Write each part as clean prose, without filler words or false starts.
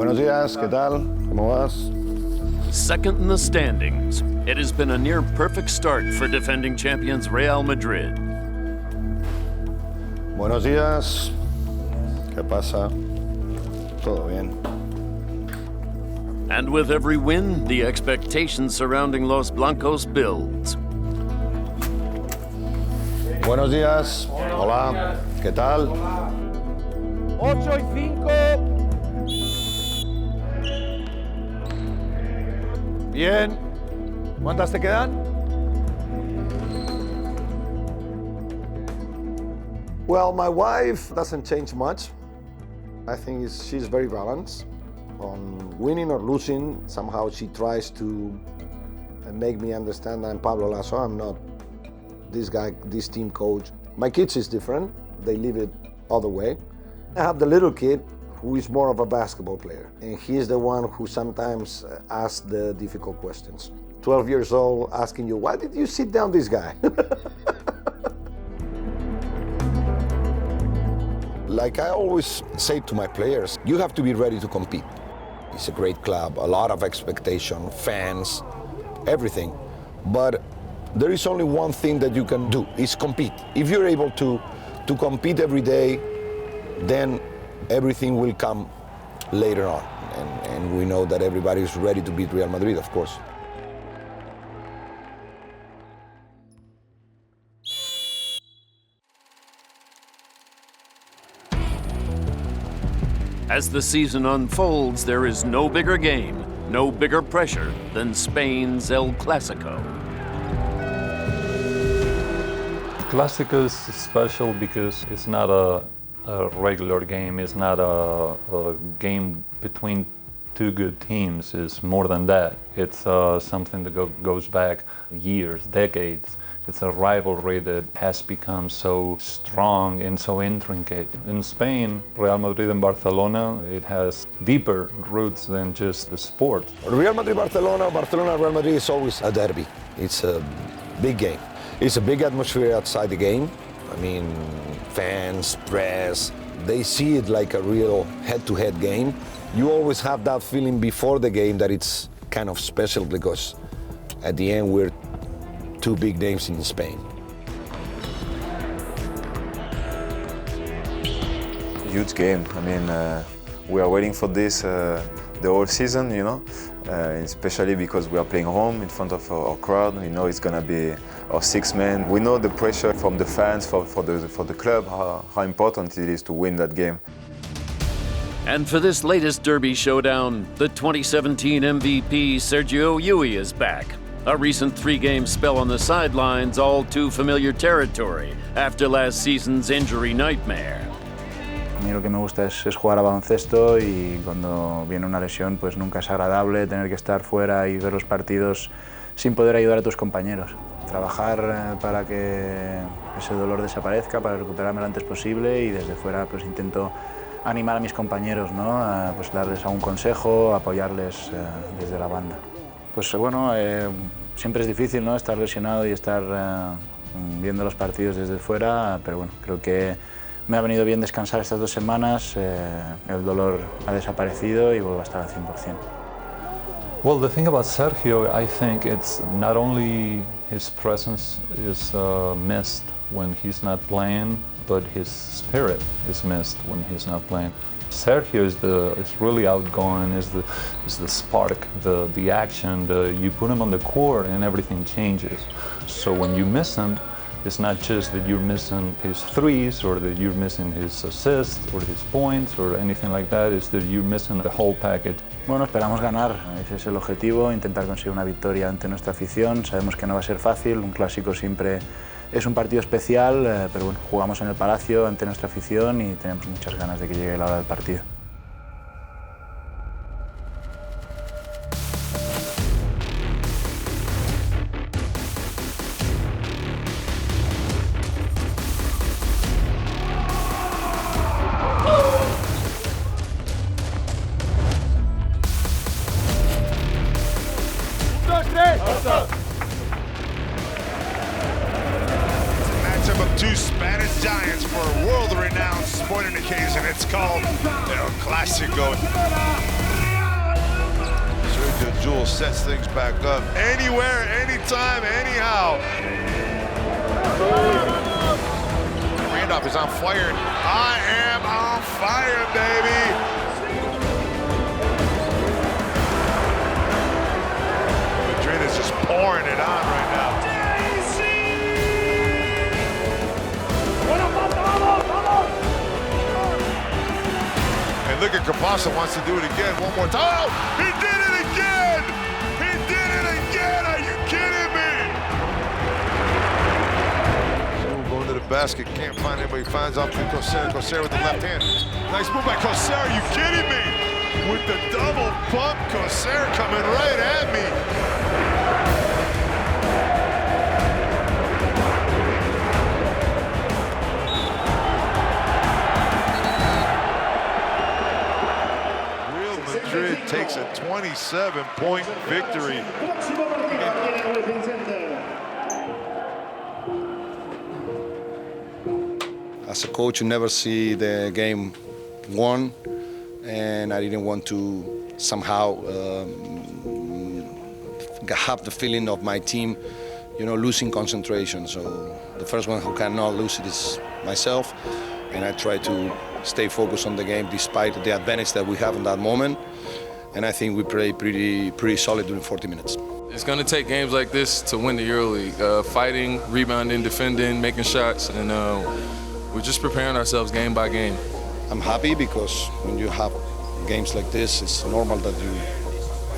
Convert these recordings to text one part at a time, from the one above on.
Buenos días, ¿qué tal? ¿Cómo vas? Second in the standings, it has been a near-perfect start for defending champions Real Madrid. Buenos días. ¿Qué pasa? Todo bien. And with every win, the expectations surrounding Los Blancos builds. Buenos días. Hola. ¿Qué tal? 8-5. Bien. ¿Cuántas te quedan? Well, my wife doesn't change much. I think she's very balanced. On winning or losing, somehow she tries to make me understand I'm Pablo Lasso. I'm not this guy, this team coach. My kids is different. They live it other way. I have the little kid who is more of a basketball player, and he's the one who sometimes asks the difficult questions. 12 years old, asking you, why did you sit down this guy? Like I always say to my players, you have to be ready to compete. It's a great club, a lot of expectation, fans, everything. But there is only one thing that you can do, is compete. If you're able to compete every day, then everything will come later on. And we know that everybody is ready to beat Real Madrid, of course. As the season unfolds, there is no bigger game, no bigger pressure than Spain's El Clásico. Clásico is special because it's not a regular game. It's not a game between two good teams. It's more than that. It's something that goes back years, decades. It's a rivalry that has become so strong and so intricate. In Spain, Real Madrid and Barcelona, it has deeper roots than just the sport. Real Madrid-Barcelona, Barcelona-Real Madrid is always a derby. It's a big game. It's a big atmosphere outside the game. I mean, fans, press, they see it like a real head-to-head game. You always have that feeling before the game that it's kind of special because at the end we're two big names in Spain. Huge game. I mean, we are waiting for this the whole season, you know, especially because we are playing home in front of our crowd. We know it's gonna be our sixth man. We know the pressure from the fans, for the club, how important it is to win that game. And for this latest derby showdown, the 2017 MVP Sergio Llull is back. A recent three-game spell on the sidelines, all too familiar territory after last season's injury nightmare. A mí lo que me gusta es jugar a baloncesto y cuando viene una lesión pues nunca es agradable tener que estar fuera y ver los partidos sin poder ayudar a tus compañeros. Trabajar para que ese dolor desaparezca, para recuperarme lo antes posible y desde fuera pues intento animar a mis compañeros, ¿no? Pues darles algún consejo, apoyarles desde la banda. Pues bueno, siempre es difícil, ¿no? Estar lesionado y estar viendo los partidos desde fuera, pero bueno, creo que me ha venido bien descansar estas 2 semanas, el dolor ha desaparecido y vuelvo a estar al 100%. Well, the thing about Sergio, I think it's not only his presence is missed when he's not playing, but his spirit is missed when he's not playing. Sergio is really outgoing, is the spark, the action. You put him on the court and everything changes. So when you miss him, it's not just that you're missing his threes or that you're missing his assists or his points or anything like that. It's that you're missing the whole package. Bueno, esperamos ganar, ese es el objetivo, intentar conseguir una victoria ante nuestra afición. Sabemos que no va a ser fácil, un clásico siempre es un partido especial, pero bueno, jugamos en el Palacio ante nuestra afición y tenemos muchas ganas de que llegue la hora del partido. Of two Spanish giants for a world-renowned sporting occasion. It's called El Clásico. Llull sets things back up. Anywhere, anytime, anyhow. Randolph is on fire. I am on fire, baby. Madrid is just pouring it on right now. And look at Cabasa wants to do it again one more time. Oh, he did it again! He did it again! Are you kidding me? Llull going to the basket, can't find anybody, finds off to Coser. Coser with the left hand. Nice move by Coser, are you kidding me? With the double pump, Coser coming right at me. Madrid takes a 27-point victory. As a coach, you never see the game won, and I didn't want to somehow have the feeling of my team, losing concentration. So the first one who cannot lose it is myself, and I try to stay focused on the game despite the advantage that we have in that moment. And I think we played pretty solid during 40 minutes. It's going to take games like this to win the EuroLeague. Fighting, rebounding, defending, making shots, and we're just preparing ourselves game by game. I'm happy because when you have games like this, it's normal that you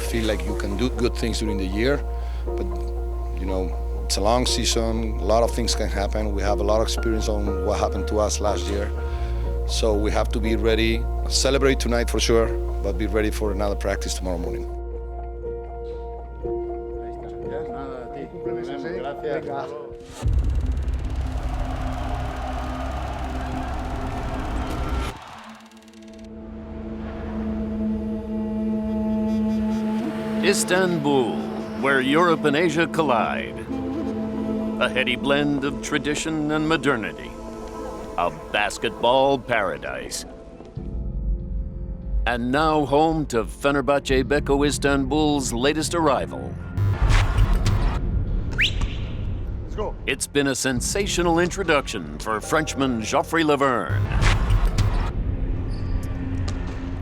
feel like you can do good things during the year. But, it's a long season, a lot of things can happen. We have a lot of experience on what happened to us last year. So we have to be ready, celebrate tonight for sure, but be ready for another practice tomorrow morning. Istanbul, where Europe and Asia collide. A heady blend of tradition and modernity. A basketball paradise. And now home to Fenerbahce Beko Istanbul's latest arrival. Let's go. It's been a sensational introduction for Frenchman Geoffrey Laverne.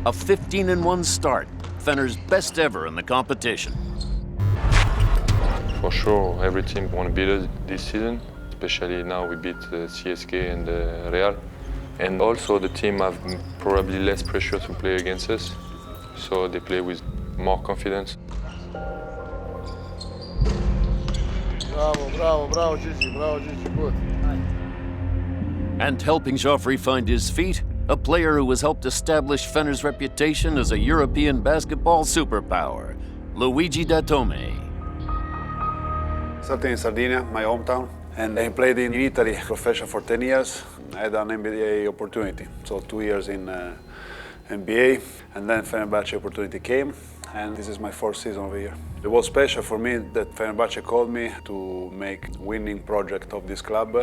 A 15-1 start, Fener's best ever in the competition. For sure, every team want to beat us this season, especially now we beat CSK and Real. And also the team have probably less pressure to play against us, so they play with more confidence. Bravo, Gigi, good. And helping Geoffrey find his feet, a player who has helped establish Fener's reputation as a European basketball superpower, Luigi Datome. Started in Sardinia, my hometown, and I played in Italy professional for 10 years. I had an NBA opportunity, so 2 years in NBA, and then Fenerbahce opportunity came, and this is my fourth season over here. It was special for me that Fenerbahce called me to make winning project of this club,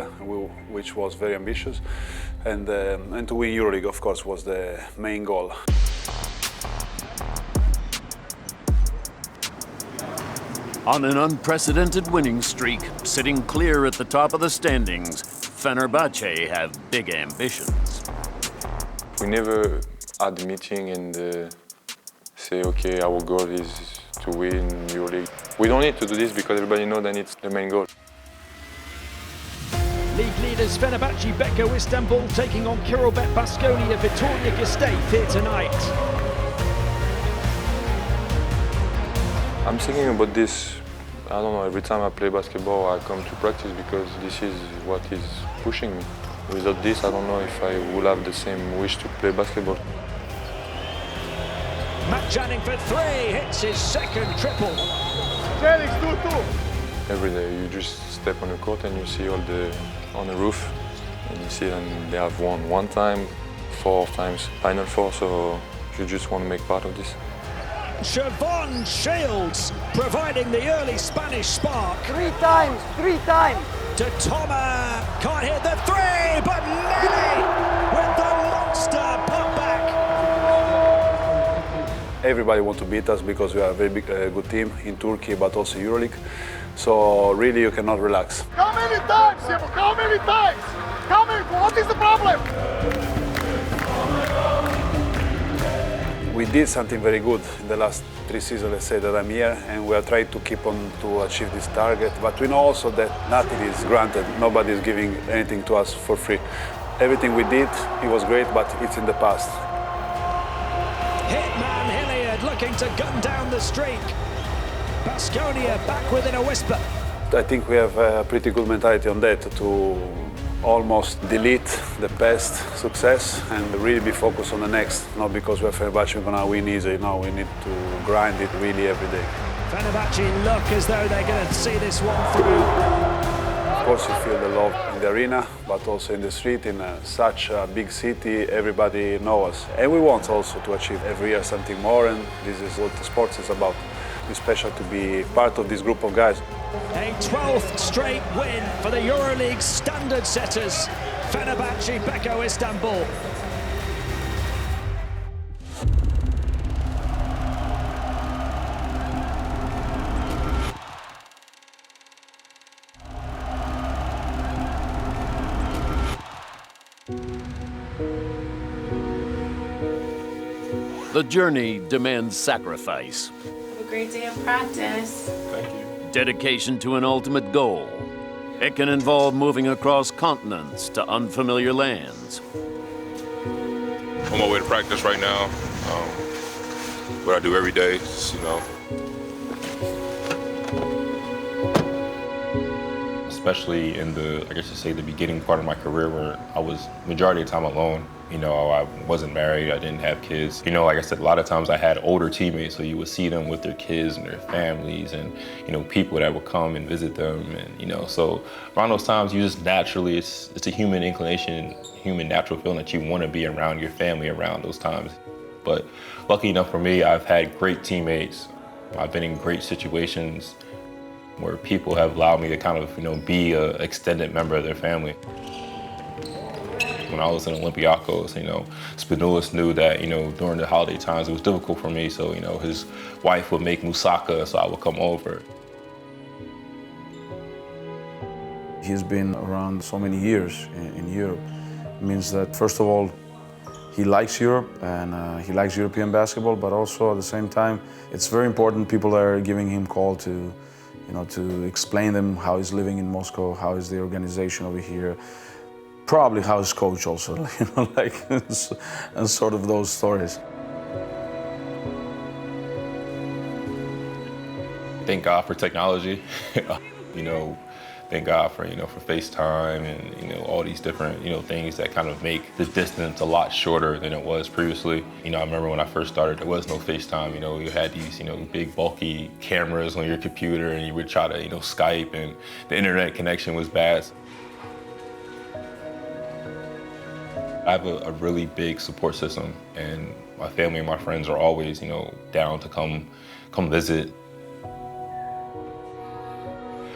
which was very ambitious, and to win EuroLeague, of course, was the main goal. On an unprecedented winning streak, sitting clear at the top of the standings, Fenerbahce have big ambitions. We never had a meeting and say, okay, our goal is to win EuroLeague. We don't need to do this because everybody knows that it's the main goal. League leaders Fenerbahce Beko Istanbul taking on Kirobet Baskonia Vitória Gisteiz here tonight. I'm thinking about this, I don't know, every time I play basketball I come to practice because this is what is pushing me. Without this, I don't know if I will have the same wish to play basketball. Matt Janning for three, hits his second triple. Jennings, do. Every day you just step on the court and you see all on the roof, and you see them, they have won one time, 4 times Final Four, so you just want to make part of this. Siobhan Shields providing the early Spanish spark. 3 times. To Thomas, can't hit the three, but Nelly with the monster putback. Everybody wants to beat us because we are a very big, good team in Turkey, but also EuroLeague. So really, you cannot relax. How many times, Simo? How many times? How many? What is the problem? We did something very good in the last 3 seasons, let's say, that I'm here, and we are trying to keep on to achieve this target. But we know also that nothing is granted. Nobody is giving anything to us for free. Everything we did, it was great, but it's in the past. Hitman Hilliard looking to gun down the streak. Baskonia back within a whisper. I think we have a pretty good mentality on that, to almost delete the past success and really be focused on the next. Not because we're Fenerbahce, we're gonna win easy. No, we need to grind it really every day. Fenerbahce look as though they're going to see this one through. Of course, you feel the love in the arena, but also in the street. In such a big city, everybody knows us. And we want also to achieve every year something more, and this is what the sports is about. It's special to be part of this group of guys. A 12th straight win for the EuroLeague standard setters, Fenerbahce Beko Istanbul. The journey demands sacrifice. Have a great day of practice. Thank you. Dedication to an ultimate goal. It can involve moving across continents to unfamiliar lands. On my way to practice right now. What I do every day, you know. Especially in the, I guess you say, the beginning part of my career where I was majority of the time alone. You know, I wasn't married, I didn't have kids. You know, like I said, a lot of times I had older teammates, so you would see them with their kids and their families and, you know, people that would come and visit them. And, you know, so around those times, you just naturally, it's a human inclination, human natural feeling that you want to be around your family around those times. But lucky enough for me, I've had great teammates. I've been in great situations where people have allowed me to kind of, you know, be an extended member of their family. When I was in Olympiacos, you know, Spinoulis knew that, you know, during the holiday times it was difficult for me, so, you know, his wife would make moussaka, so I would come over. He's been around so many years in Europe. It means that, first of all, he likes Europe and he likes European basketball, but also at the same time, it's very important people are giving him call to, you know, to explain them how he's living in Moscow, how is the organization over here. Probably how his coach also, you know, like, and sort of those stories. Thank God for technology. You know, thank God for, you know, for FaceTime and, you know, all these different, you know, things that kind of make the distance a lot shorter than it was previously. You know, I remember when I first started, there was no FaceTime. You know, you had these, you know, big bulky cameras on your computer and you would try to, you know, Skype, and the internet connection was bad. I have a really big support system, and my family and my friends are always, you know, down to come visit.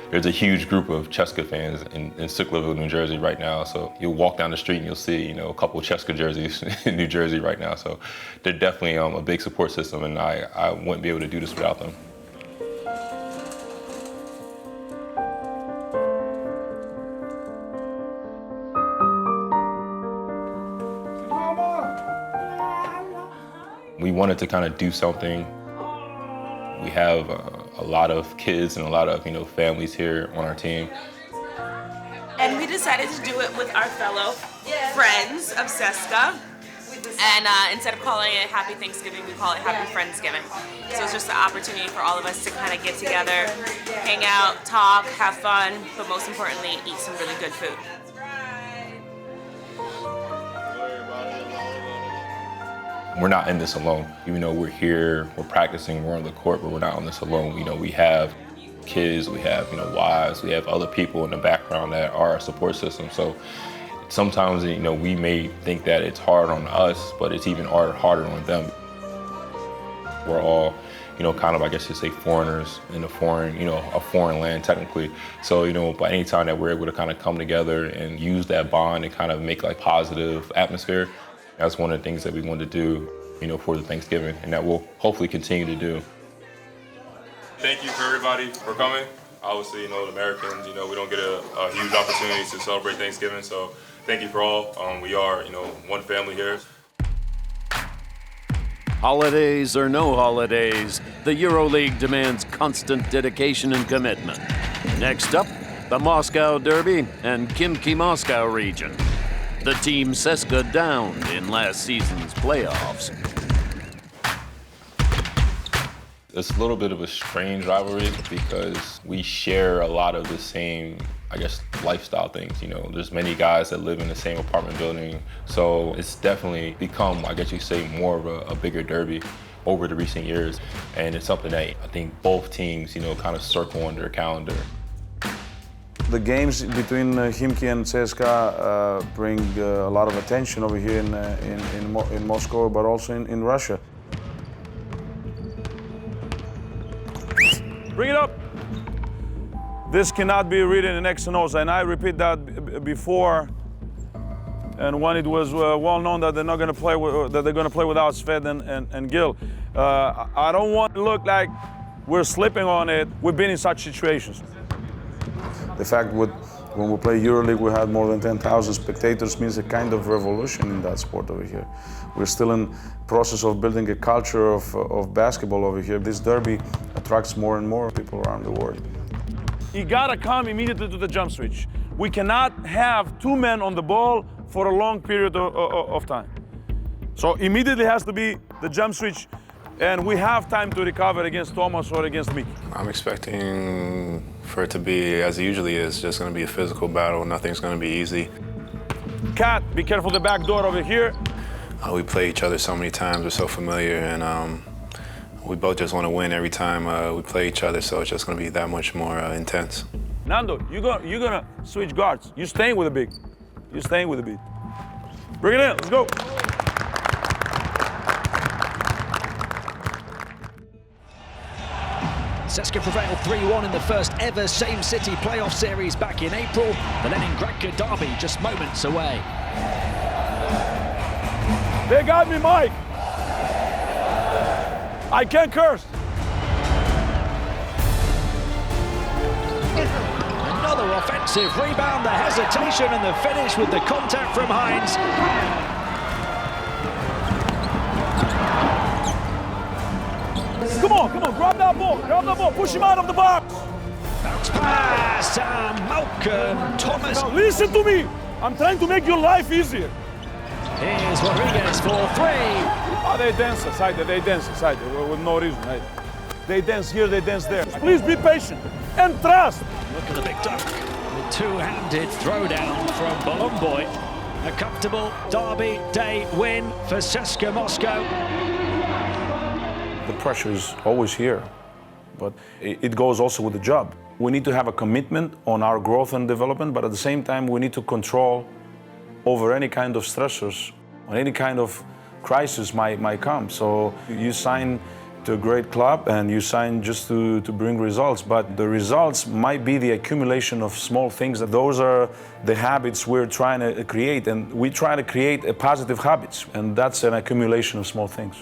There's a huge group of Cheska fans in Sicklerville, New Jersey right now. So you'll walk down the street and you'll see, you know, a couple of Cheska jerseys in New Jersey right now. So they're definitely a big support system, and I wouldn't be able to do this without them. We wanted to kind of do something. We have a lot of kids and a lot of, you know, families here on our team. And we decided to do it with our fellow friends of CSKA. And instead of calling it Happy Thanksgiving, we call it Happy Friendsgiving. So it's just an opportunity for all of us to kind of get together, hang out, talk, have fun, but most importantly, eat some really good food. We're not in this alone. Even though we're here, we're practicing, we're on the court, but we're not on this alone. You know, we have kids, we have, you know, wives, we have other people in the background that are our support system. So sometimes, you know, we may think that it's hard on us, but it's even harder on them. We're all, you know, kind of, I guess you say, foreigners in a foreign land technically. So, you know, by any time that we're able to kind of come together and use that bond and kind of make like positive atmosphere, that's one of the things that we want to do. for the Thanksgiving, and that we'll hopefully continue to do. Thank you for everybody for coming. Obviously, the Americans, we don't get a huge opportunity to celebrate Thanksgiving, so thank you for all. We are, one family here. Holidays or no holidays, the EuroLeague demands constant dedication and commitment. Next up, the Moscow Derby and Khimki Moscow region. The team CSKA downed in last season's playoffs. It's a little bit of a strange rivalry because we share a lot of the same, lifestyle things. There's many guys that live in the same apartment building. So it's definitely become, you say, more of a bigger derby over the recent years. And it's something that I think both teams, kind of circle on their calendar. The games between Khimki and CSKA bring a lot of attention over here in Moscow, but also in Russia. Bring it up. This cannot be written in X and O's, and I repeat that before. And when it was well known that they're not going to play, that they're going to play without Sved and Gil, I don't want to look like we're slipping on it. We've been in such situations. The fact when we play EuroLeague, we had more than 10,000 spectators means a kind of revolution in that sport over here. We're still in process of building a culture of basketball over here. This derby attracts more and more people around the world. You gotta come immediately to the jump switch. We cannot have two men on the ball for a long period of time. So immediately has to be the jump switch, and we have time to recover against Thomas or against Mickey. I'm expecting for it to be, as it usually is, just going to be a physical battle. Nothing's going to be easy. Kat, be careful the back door over here. We play each other so many times. We're so familiar, and we both just want to win every time we play each other, so it's just going to be that much more intense. Nando, you're gonna switch guards. You're staying with the big. You're staying with the beat. Bring it in, let's go. CSKA prevailed 3-1 in the first ever same-city playoff series back in April. The Leningradka derby just moments away. They got me, Mike. I can't curse. Another offensive rebound, the hesitation and the finish with the contact from Hines. Come on, grab that ball, push him out of the box. Bounce pass, Malcolm Thomas. Now listen to me, I'm trying to make your life easier. Here's Rodriguez for three. Oh, they dance aside, with no reason, right? They dance here, they dance there. Please be patient and trust. Look at the big dunk. The two-handed throwdown from Bolomboy. A comfortable derby day win for CSKA Moscow. The pressure is always here, but it goes also with the job. We need to have a commitment on our growth and development, but at the same time, we need to control over any kind of stressors, or any kind of crisis might come. So you sign to a great club and you sign just to bring results, but the results might be the accumulation of small things. Those are the habits we're trying to create, and we try to create a positive habits, and that's an accumulation of small things.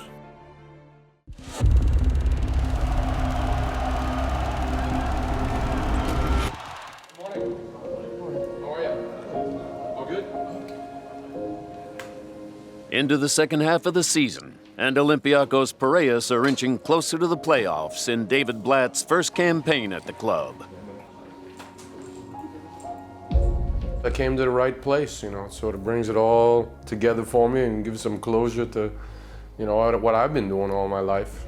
Into the second half of the season, and Olympiacos Piraeus are inching closer to the playoffs in David Blatt's first campaign at the club. I came to the right place, it sort of brings it all together for me and gives some closure to, what I've been doing all my life.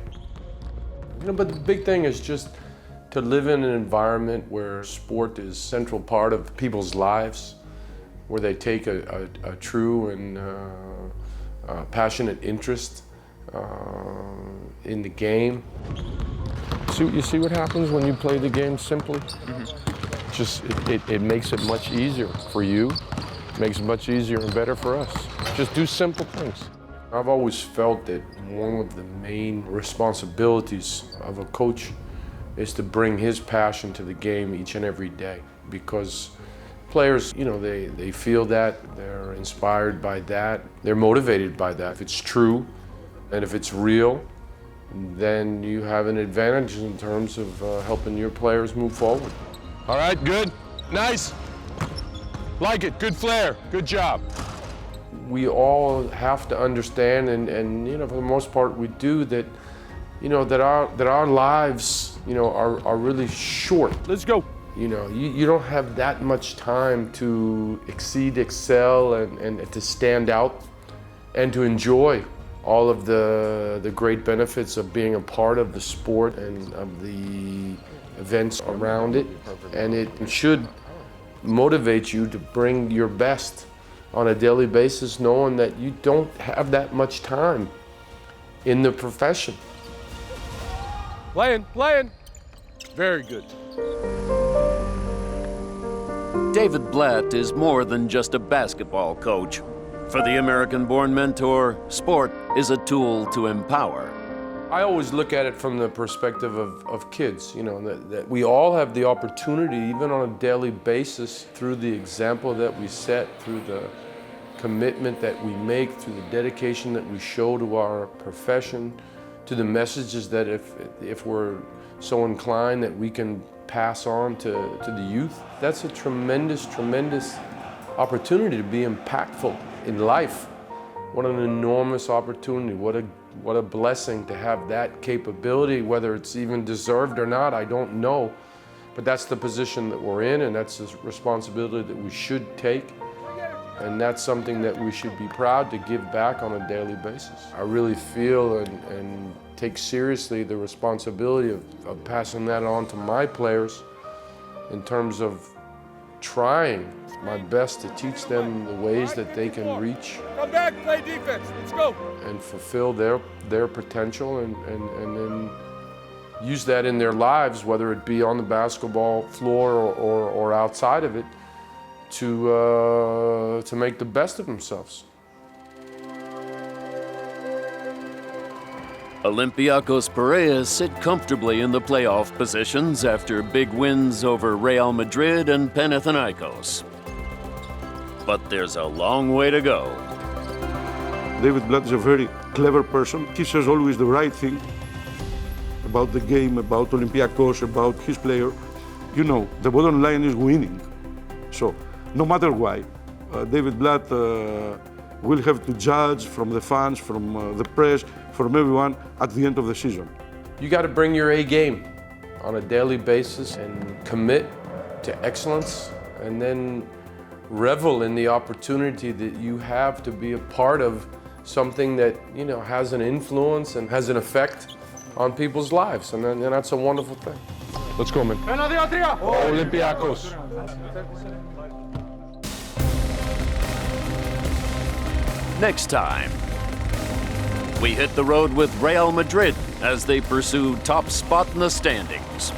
But the big thing is just to live in an environment where sport is a central part of people's lives, where they take a true and passionate interest in the game. You see what happens when you play the game simply? Just it makes it much easier for you, makes it much easier and better for us. Just do simple things. I've always felt that one of the main responsibilities of a coach is to bring his passion to the game each and every day, because players, they feel that, they're inspired by that, they're motivated by that. If it's true, And if it's real, then you have an advantage in terms of helping your players move forward. All right, good. Nice. Like it. Good flair. Good job. We all have to understand, and you know, for the most part, we do that. You know, that our lives, you know, are really short. Let's go. You know, you don't have that much time to exceed, excel, and to stand out, and to enjoy all of the great benefits of being a part of the sport and of the events around it. And it should motivate you to bring your best on a daily basis, knowing that you don't have that much time in the profession. Playing. Very good. David Blatt is more than just a basketball coach. For the American-born mentor, sport is a tool to empower. I always look at it from the perspective of kids, you know, that we all have the opportunity, even on a daily basis, through the example that we set, through the commitment that we make, through the dedication that we show to our profession, to the messages that if we're so inclined that we can pass on to the youth. That's a tremendous, tremendous opportunity to be impactful in life. What an enormous opportunity, what a blessing to have that capability, whether it's even deserved or not, I don't know. But that's the position that we're in, and that's the responsibility that we should take. And that's something that we should be proud to give back on a daily basis. I really feel and take seriously the responsibility of passing that on to my players in terms of trying my best to teach them the ways that they can reach. Come back, play defense. Let's go. And fulfill their potential and then use that in their lives, whether it be on the basketball floor or outside of it, to make the best of themselves. Olympiacos Piraeus sit comfortably in the playoff positions after big wins over Real Madrid and Panathinaikos. But there's a long way to go. David Blatt is a very clever person. He says always the right thing about the game, about Olympiacos, about his player. You know, the bottom line is winning. So, no matter why, David Blatt will have to judge from the fans, from the press, from everyone at the end of the season. You got to bring your A game on a daily basis and commit to excellence, and then revel in the opportunity that you have to be a part of something that, you know, has an influence and has an effect on people's lives, and that's a wonderful thing. Let's go, man. Olympiacos. Next time, we hit the road with Real Madrid as they pursue top spot in the standings.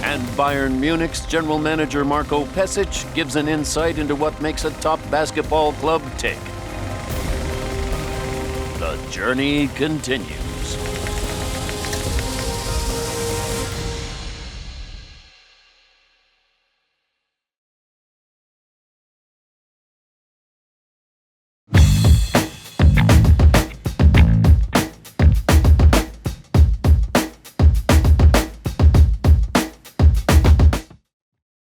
And Bayern Munich's general manager Marco Pesic gives an insight into what makes a top basketball club tick. The journey continues.